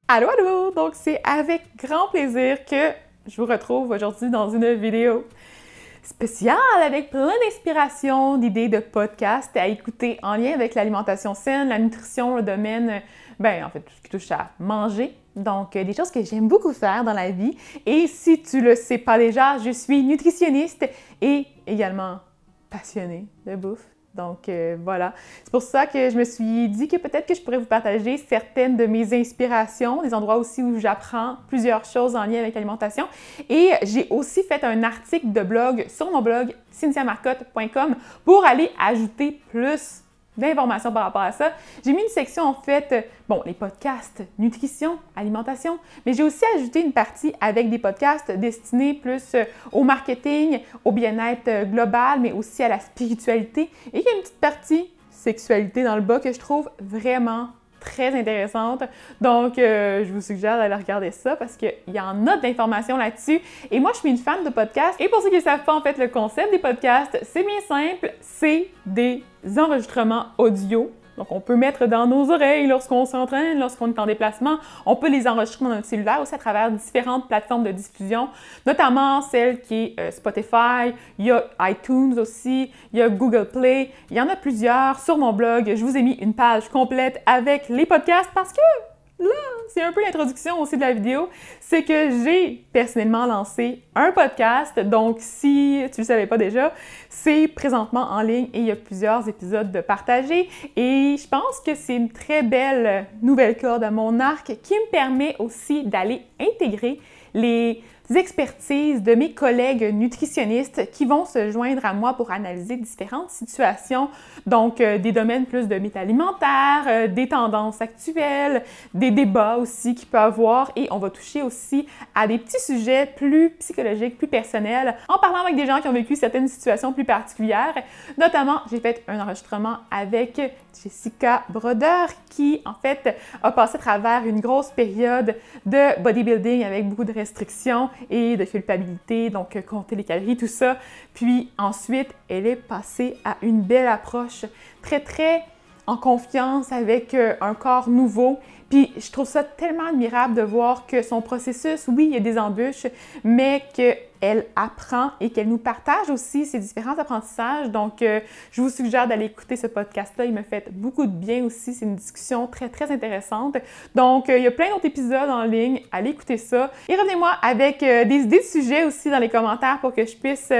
Allô, allô! Donc, c'est avec grand plaisir que je vous retrouve aujourd'hui dans une vidéo spéciale avec plein d'inspiration, d'idées de podcasts à écouter en lien avec l'alimentation saine, la nutrition, le domaine, en fait, tout ce qui touche à manger. Donc, des choses que j'aime beaucoup faire dans la vie. Et si tu le sais pas déjà, je suis nutritionniste et également passionnée de bouffe. Donc voilà, c'est pour ça que je me suis dit que peut-être que je pourrais vous partager certaines de mes inspirations, des endroits aussi où j'apprends plusieurs choses en lien avec l'alimentation. Et j'ai aussi fait un article de blog sur mon blog cynthiamarcotte.com pour aller ajouter plus d'informations par rapport à ça. J'ai mis une section en fait, les podcasts nutrition, alimentation, mais j'ai aussi ajouté une partie avec des podcasts destinés plus au marketing, au bien-être global, mais aussi à la spiritualité. Et il y a une petite partie sexualité dans le bas que je trouve vraiment très intéressante. Donc, je vous suggère d'aller regarder ça parce qu'il y en a de l'information là-dessus. Et moi, je suis une fan de podcasts. Et pour ceux qui ne savent pas, en fait, le concept des podcasts, c'est bien simple. C'est des enregistrements audio. Donc, on peut mettre dans nos oreilles lorsqu'on s'entraîne, lorsqu'on est en déplacement. On peut les enregistrer dans notre cellulaire aussi à travers différentes plateformes de diffusion, notamment celle qui est Spotify, il y a iTunes aussi, il y a Google Play. Il y en a plusieurs. Sur mon blog, je vous ai mis une page complète avec les podcasts parce que là, c'est un peu l'introduction aussi de la vidéo, c'est que j'ai personnellement lancé un podcast, donc si tu ne le savais pas déjà, c'est présentement en ligne et il y a plusieurs épisodes de partagés et je pense que c'est une très belle nouvelle corde à mon arc qui me permet aussi d'aller intégrer les expertises de mes collègues nutritionnistes qui vont se joindre à moi pour analyser différentes situations, donc des domaines plus de mythes alimentaires, des tendances actuelles, des débats aussi qu'il peut avoir et on va toucher aussi à des petits sujets plus psychologiques, plus personnels, en parlant avec des gens qui ont vécu certaines situations plus particulières. Notamment, j'ai fait un enregistrement avec Jessica Broder qui, en fait, a passé à travers une grosse période de bodybuilding avec beaucoup de restrictions et de culpabilité, donc compter les calories, tout ça. Puis ensuite, elle est passée à une belle approche très en confiance avec un corps nouveau. Puis je trouve ça tellement admirable de voir que son processus, oui, il y a des embûches, mais qu'elle apprend et qu'elle nous partage aussi ses différents apprentissages. Donc, je vous suggère d'aller écouter ce podcast-là. Il me fait beaucoup de bien aussi. C'est une discussion très intéressante. Donc, il y a plein d'autres épisodes en ligne. Allez écouter ça. Et revenez-moi avec des idées de sujets aussi dans les commentaires pour que je puisse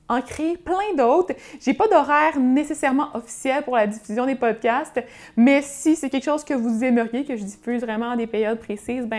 en créer plein d'autres. J'ai pas d'horaire nécessairement officiel pour la diffusion des podcasts, mais si c'est quelque chose que vous aimeriez, que je diffuse vraiment à des périodes précises,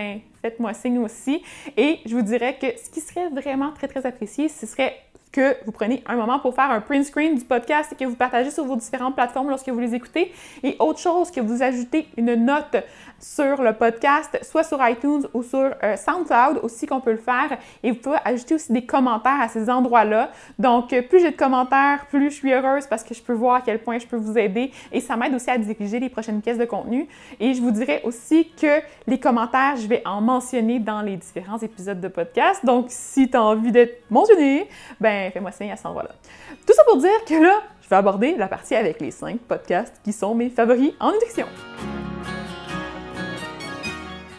faites-moi signe aussi. Et je vous dirais que ce qui serait vraiment très apprécié, ce serait que vous preniez un moment pour faire un print screen du podcast et que vous partagez sur vos différentes plateformes lorsque vous les écoutez. Et autre chose, que vous ajoutez une note sur le podcast, soit sur iTunes ou sur SoundCloud aussi qu'on peut le faire. Et vous pouvez ajouter aussi des commentaires à ces endroits-là. Donc, plus j'ai de commentaires, plus je suis heureuse parce que je peux voir à quel point je peux vous aider. Et ça m'aide aussi à diriger les prochaines pièces de contenu. Et je vous dirais aussi que les commentaires, je vais en mentionner dans les différents épisodes de podcast. Donc, si tu as envie d'être mentionné, fais-moi signe à cet endroit-là. Tout ça pour dire que là, je vais aborder la partie avec les 5 podcasts qui sont mes favoris en nutrition.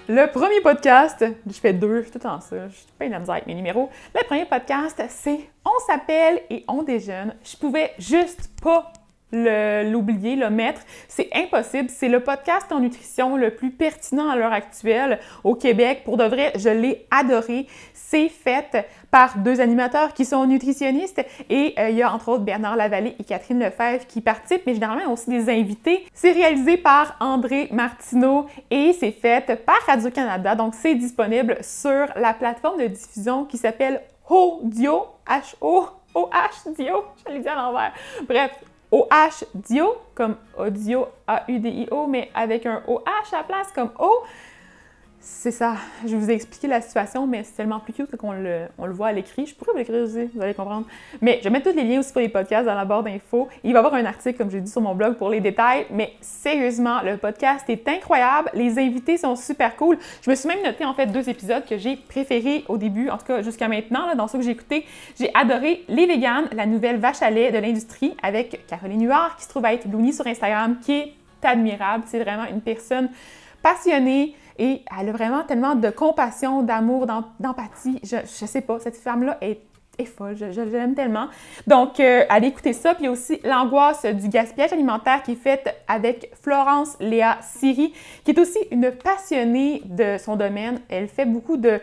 Le premier podcast, je fais 2, je suis tout le temps ça, je suis pas une misère avec mes numéros. Le premier podcast, c'est On s'appelle et on déjeune. Je pouvais juste pas l'oublier, le mettre. C'est impossible. C'est le podcast en nutrition le plus pertinent à l'heure actuelle au Québec. Pour de vrai, je l'ai adoré. C'est fait par 2 animateurs qui sont nutritionnistes et il y a entre autres Bernard Lavallée et Catherine Lefebvre qui participent, mais généralement aussi des invités. C'est réalisé par André Martineau et c'est fait par Radio-Canada. Donc, c'est disponible sur la plateforme de diffusion qui s'appelle Audio, H-O-O-H-Dio. Je l'ai dit à l'envers. Bref, OH-Dio, comme audio, A-U-D-I-O, mais avec un OH à la place, comme O. C'est ça. Je vous ai expliqué la situation, mais c'est tellement plus cute qu'on le voit à l'écrit. Je pourrais vous l'écrire aussi, vous allez comprendre. Mais je vais mettre tous les liens aussi pour les podcasts dans la barre d'infos. Il va y avoir un article, comme j'ai dit, sur mon blog pour les détails. Mais sérieusement, le podcast est incroyable. Les invités sont super cool. Je me suis même noté, en fait, 2 épisodes que j'ai préférés au début, en tout cas jusqu'à maintenant, là, dans ceux que j'ai écoutés. J'ai adoré Les Véganes, la nouvelle vache à lait de l'industrie, avec Caroline Huard, qui se trouve à être Louni sur Instagram, qui est admirable. C'est vraiment une personne passionnée et elle a vraiment tellement de compassion, d'amour, d'empathie. Je sais pas, cette femme-là est folle, je l'aime tellement. Donc, allez écouter ça. Puis il y a aussi l'angoisse du gaspillage alimentaire qui est faite avec Florence Léa Siri, qui est aussi une passionnée de son domaine. Elle fait beaucoup de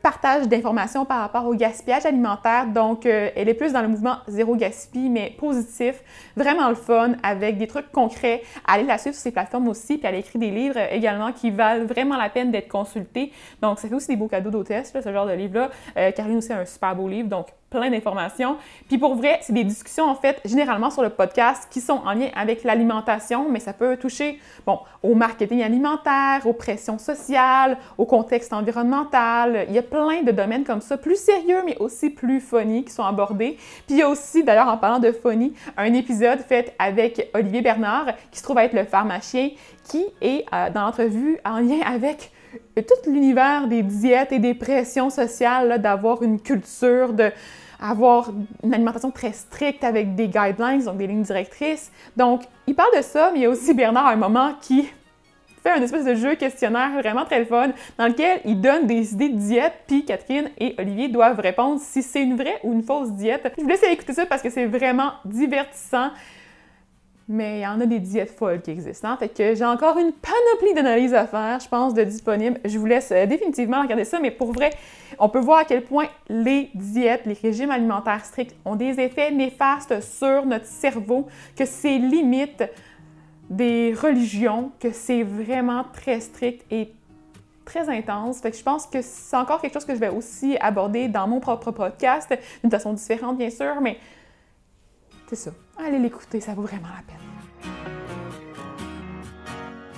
partage d'informations par rapport au gaspillage alimentaire. Donc, elle est plus dans le mouvement zéro gaspille, mais positif, vraiment le fun, avec des trucs concrets. Allez la suivre sur ses plateformes aussi. Puis elle écrit des livres également qui valent vraiment la peine d'être consultés. Donc, ça fait aussi des beaux cadeaux d'hôtesse, ce genre de livre-là. Caroline aussi a un super beau livre. Donc, plein d'informations. Puis pour vrai, c'est des discussions, en fait, généralement sur le podcast qui sont en lien avec l'alimentation, mais ça peut toucher, bon, au marketing alimentaire, aux pressions sociales, au contexte environnemental. Il y a plein de domaines comme ça, plus sérieux, mais aussi plus funny, qui sont abordés. Puis il y a aussi, d'ailleurs, en parlant de funny, un épisode fait avec Olivier Bernard, qui se trouve être le pharmacien, qui est dans l'entrevue en lien avec tout l'univers des diètes et des pressions sociales, d'avoir une culture, d'avoir une alimentation très stricte avec des guidelines, donc des lignes directrices. Donc, il parle de ça, mais il y a aussi Bernard à un moment qui fait un espèce de jeu questionnaire vraiment très fun dans lequel il donne des idées de diète, puis Catherine et Olivier doivent répondre si c'est une vraie ou une fausse diète. Je vous laisse écouter ça parce que c'est vraiment divertissant. Mais il y en a des diètes folles qui existent. Fait que j'ai encore une panoplie d'analyses à faire, je pense, de disponibles. Je vous laisse définitivement regarder ça, mais pour vrai, on peut voir à quel point les diètes, les régimes alimentaires stricts ont des effets néfastes sur notre cerveau, que c'est limite des religions, que c'est vraiment très strict et très intense. Fait que je pense que c'est encore quelque chose que je vais aussi aborder dans mon propre podcast, d'une façon différente, bien sûr, mais c'est ça. Allez l'écouter, ça vaut vraiment la peine.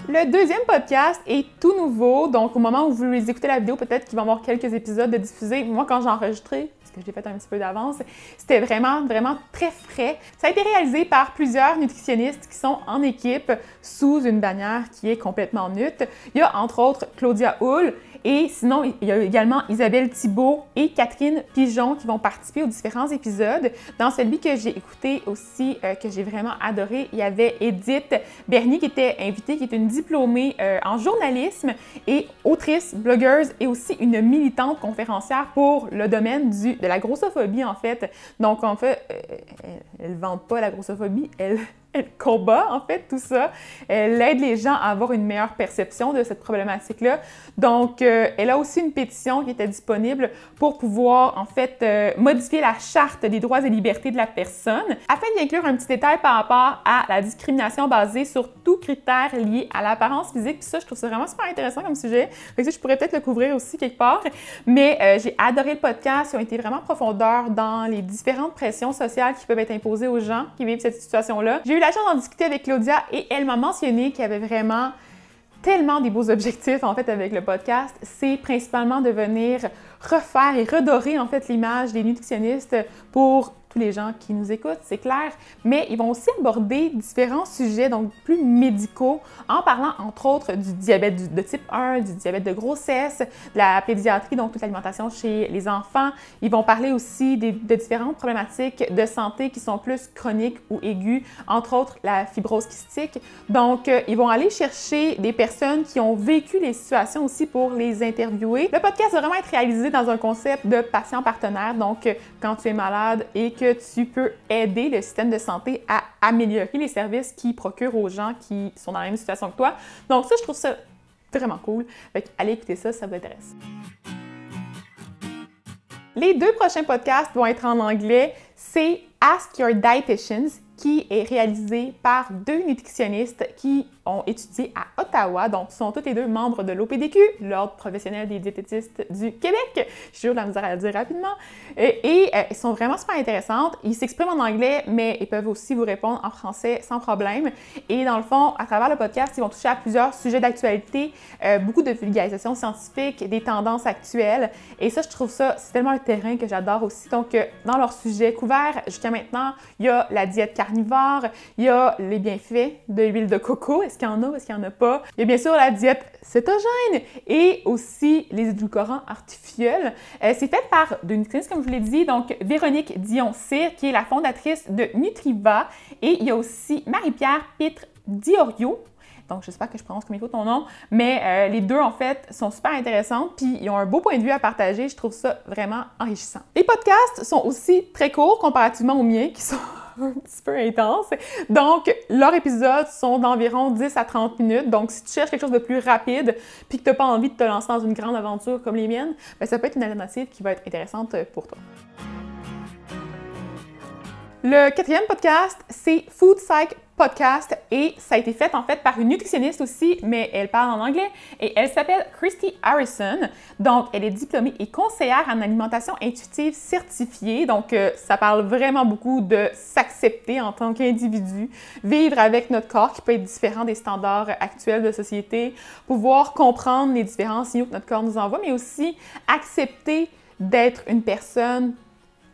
Le deuxième podcast est tout nouveau, donc au moment où vous écoutez la vidéo, peut-être qu'il va y avoir quelques épisodes de diffusés. Moi, quand j'ai enregistré, parce que j'ai fait un petit peu d'avance, c'était vraiment très frais. Ça a été réalisé par plusieurs nutritionnistes qui sont en équipe sous une bannière qui est complètement neutre. Il y a entre autres Claudia Hull, et sinon, il y a également Isabelle Thibault et Catherine Pigeon qui vont participer aux différents épisodes. Dans celui que j'ai écouté aussi, que j'ai vraiment adoré, il y avait Edith Bernier qui était invitée, qui est une diplômée en journalisme et autrice, blogueuse et aussi une militante conférencière pour le domaine de la grossophobie, en fait. Donc, en fait, elle ne vante pas la grossophobie, elle combat, en fait, tout ça. Elle aide les gens à avoir une meilleure perception de cette problématique-là. Donc, elle a aussi une pétition qui était disponible pour pouvoir, en fait, modifier la Charte des droits et libertés de la personne afin d'y inclure un petit détail par rapport à la discrimination basée sur tout critère lié à l'apparence physique. Puis ça, je trouve ça vraiment super intéressant comme sujet. Fait que ça, je pourrais peut-être le couvrir aussi quelque part. Mais j'ai adoré le podcast. Ils ont été vraiment en profondeur dans les différentes pressions sociales qui peuvent être imposées aux gens qui vivent cette situation-là. J'ai eu la chance d'en discuter avec Claudia et elle m'a mentionné qu'il y avait vraiment tellement des beaux objectifs en fait avec le podcast. C'est principalement de venir refaire et redorer en fait l'image des nutritionnistes pour tous les gens qui nous écoutent, c'est clair, mais ils vont aussi aborder différents sujets, donc plus médicaux, en parlant entre autres du diabète de type 1, du diabète de grossesse, de la pédiatrie, donc toute l'alimentation chez les enfants. Ils vont parler aussi de différentes problématiques de santé qui sont plus chroniques ou aiguës, entre autres la fibrose kystique. Donc, ils vont aller chercher des personnes qui ont vécu les situations aussi pour les interviewer. Le podcast va vraiment être réalisé dans un concept de patient partenaire, donc quand tu es malade et que tu peux aider le système de santé à améliorer les services qu'il procure aux gens qui sont dans la même situation que toi. Donc ça, je trouve ça vraiment cool. Fait que allez écouter ça si ça vous intéresse. Les deux prochains podcasts vont être en anglais. C'est Ask Your Dietitians, qui est réalisé par deux nutritionnistes qui ont étudié à Ottawa. Donc, sont tous les deux membres de l'OPDQ, l'Ordre professionnel des diététistes du Québec. J'ai toujours de la misère à le dire rapidement. Et ils sont vraiment super intéressantes. Ils s'expriment en anglais, mais ils peuvent aussi vous répondre en français sans problème. Et dans le fond, à travers le podcast, ils vont toucher à plusieurs sujets d'actualité, beaucoup de vulgarisation scientifique, des tendances actuelles. Et ça, je trouve ça, c'est tellement un terrain que j'adore aussi. Donc, dans leurs sujets couverts, jusqu'à maintenant, il y a la diète carnivore, il y a les bienfaits de l'huile de coco. Est-ce qu'il y en a ou est-ce qu'il n'y en a pas? Il y a bien sûr la diète cétogène et aussi les édulcorants artificiels. C'est fait par deux nutritionnistes, comme je vous l'ai dit, donc Véronique Dion-Cyr, qui est la fondatrice de Nutriva, et il y a aussi Marie-Pierre Pitre-Diorio, donc j'espère que je prononce comme il faut ton nom, mais les deux, en fait, sont super intéressantes, puis ils ont un beau point de vue à partager, je trouve ça vraiment enrichissant. Les podcasts sont aussi très courts comparativement aux miens, qui sont un petit peu intenses, donc leurs épisodes sont d'environ 10 à 30 minutes, donc si tu cherches quelque chose de plus rapide, puis que tu n'as pas envie de te lancer dans une grande aventure comme les miennes, bien, ça peut être une alternative qui va être intéressante pour toi. Le quatrième podcast, c'est Food Psych Podcast et ça a été fait en fait par une nutritionniste aussi, mais elle parle en anglais et elle s'appelle Christy Harrison. Donc, elle est diplômée et conseillère en alimentation intuitive certifiée. Donc, ça parle vraiment beaucoup de s'accepter en tant qu'individu, vivre avec notre corps qui peut être différent des standards actuels de société, pouvoir comprendre les différents signaux que notre corps nous envoie, mais aussi accepter d'être une personne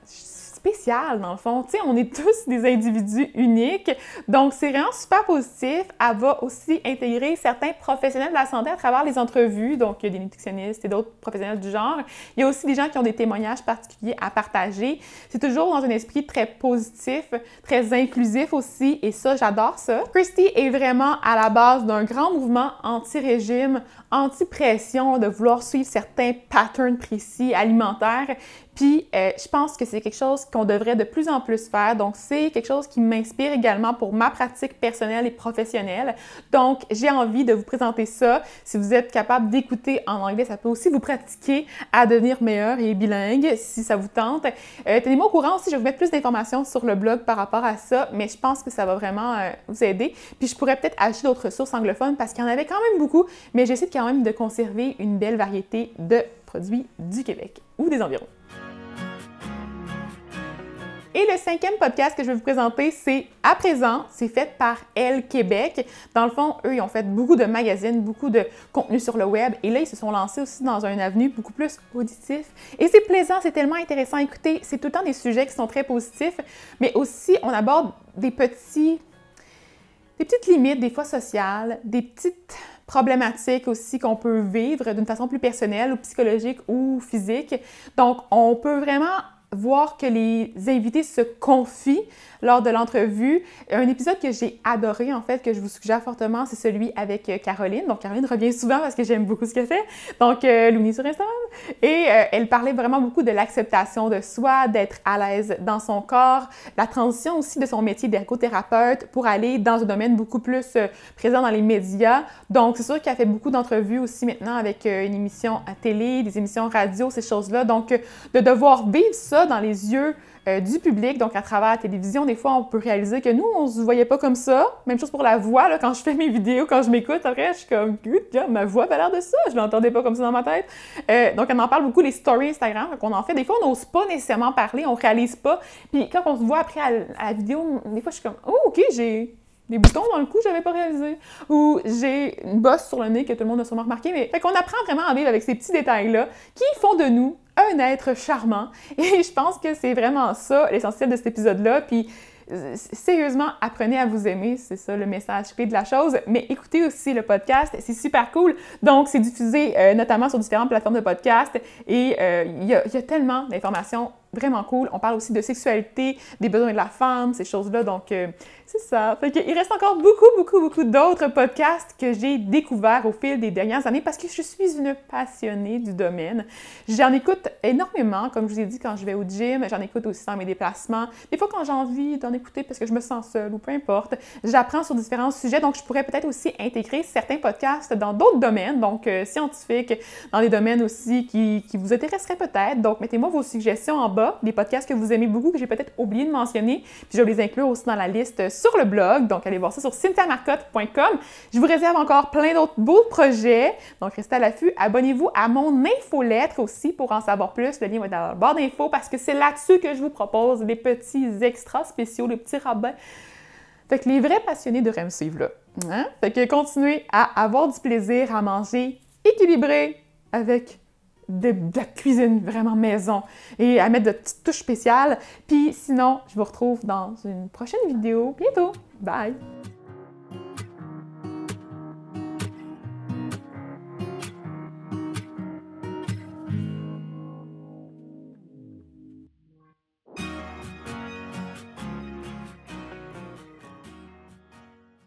spécial dans le fond. Tu sais, on est tous des individus uniques, donc c'est vraiment super positif. Elle va aussi intégrer certains professionnels de la santé à travers les entrevues, donc il y a des nutritionnistes et d'autres professionnels du genre. Il y a aussi des gens qui ont des témoignages particuliers à partager. C'est toujours dans un esprit très positif, très inclusif aussi, et ça, j'adore ça. Christy est vraiment à la base d'un grand mouvement anti-régime, anti-pression, de vouloir suivre certains patterns précis alimentaires. Puis, je pense que c'est quelque chose qu'on devrait de plus en plus faire. Donc, c'est quelque chose qui m'inspire également pour ma pratique personnelle et professionnelle. Donc, j'ai envie de vous présenter ça. Si vous êtes capable d'écouter en anglais, ça peut aussi vous pratiquer à devenir meilleur et bilingue, si ça vous tente. Tenez-moi au courant aussi, je vais vous mettre plus d'informations sur le blog par rapport à ça, mais je pense que ça va vraiment vous aider. Puis, je pourrais peut-être ajouter d'autres ressources anglophones parce qu'il y en avait quand même beaucoup, mais j'essaie quand même de conserver une belle variété de produits du Québec ou des environs. Et le cinquième podcast que je vais vous présenter, c'est À présent, c'est fait par Elle Québec. Dans le fond, eux, ils ont fait beaucoup de magazines, beaucoup de contenu sur le web. Et là, ils se sont lancés aussi dans un avenue beaucoup plus auditif. Et c'est plaisant, c'est tellement intéressant à écouter. C'est tout le temps des sujets qui sont très positifs, mais aussi, on aborde des petites limites, des fois sociales, des petites problématiques aussi qu'on peut vivre d'une façon plus personnelle ou psychologique ou physique. Donc, on peut vraiment voir que les invités se confient lors de l'entrevue. Un épisode que j'ai adoré, en fait, que je vous suggère fortement, c'est celui avec Caroline. Donc, Caroline revient souvent parce que j'aime beaucoup ce qu'elle fait. Donc, Louni sur Instagram. Et elle parlait vraiment beaucoup de l'acceptation de soi, d'être à l'aise dans son corps, la transition aussi de son métier d'ergothérapeute pour aller dans un domaine beaucoup plus présent dans les médias. Donc, c'est sûr qu'elle fait beaucoup d'entrevues aussi maintenant avec une émission à télé, des émissions radio, ces choses-là. Donc, de devoir vivre ça dans les yeux du public, donc à travers la télévision, des fois, on peut réaliser que nous, on se voyait pas comme ça. Même chose pour la voix, là, quand je fais mes vidéos, quand je m'écoute, après, je suis comme, ma voix a l'air de ça, je l'entendais pas comme ça dans ma tête. Donc, on en parle beaucoup, les stories Instagram, qu'on en fait. Des fois, on n'ose pas nécessairement parler, on réalise pas. Puis quand on se voit après à la vidéo, des fois, je suis comme, oh, OK, j'ai des boutons dans le cou, j'avais pas réalisé. Ou j'ai une bosse sur le nez que tout le monde a sûrement remarqué. Mais fait qu'on apprend vraiment à vivre avec ces petits détails-là qui font de nous un être charmant. Et je pense que c'est vraiment ça, l'essentiel de cet épisode-là. Puis, sérieusement, apprenez à vous aimer, c'est ça le message clé de la chose. Mais écoutez aussi le podcast, c'est super cool. Donc, c'est diffusé notamment sur différentes plateformes de podcast. Et il y a tellement d'informations vraiment cool. On parle aussi de sexualité, des besoins de la femme, ces choses-là. Donc, c'est ça. Fait qu'il reste encore beaucoup d'autres podcasts que j'ai découverts au fil des dernières années parce que je suis une passionnée du domaine. J'en écoute énormément, comme je vous ai dit, quand je vais au gym. J'en écoute aussi dans mes déplacements. Des fois, quand j'ai envie d'en écouter parce que je me sens seule ou peu importe, j'apprends sur différents sujets. Donc, je pourrais peut-être aussi intégrer certains podcasts dans d'autres domaines, donc scientifiques, dans des domaines aussi qui vous intéresseraient peut-être. Donc, mettez-moi vos suggestions en bas, des podcasts que vous aimez beaucoup, que j'ai peut-être oublié de mentionner, puis je vais les inclure aussi dans la liste sur le blog. Donc, allez voir ça sur cynthiamarcotte.com. Je vous réserve encore plein d'autres beaux projets. Donc, restez à l'affût. Abonnez-vous à mon infolettre aussi pour en savoir plus. Le lien va être dans la barre d'infos parce que c'est là-dessus que je vous propose des petits extras spéciaux, des petits rabais. Fait que les vrais passionnés devraient me suivre là. Hein? Fait que continuez à avoir du plaisir à manger équilibré avec de la cuisine vraiment maison et à mettre de petites touches spéciales. Puis sinon, je vous retrouve dans une prochaine vidéo bientôt. Bye!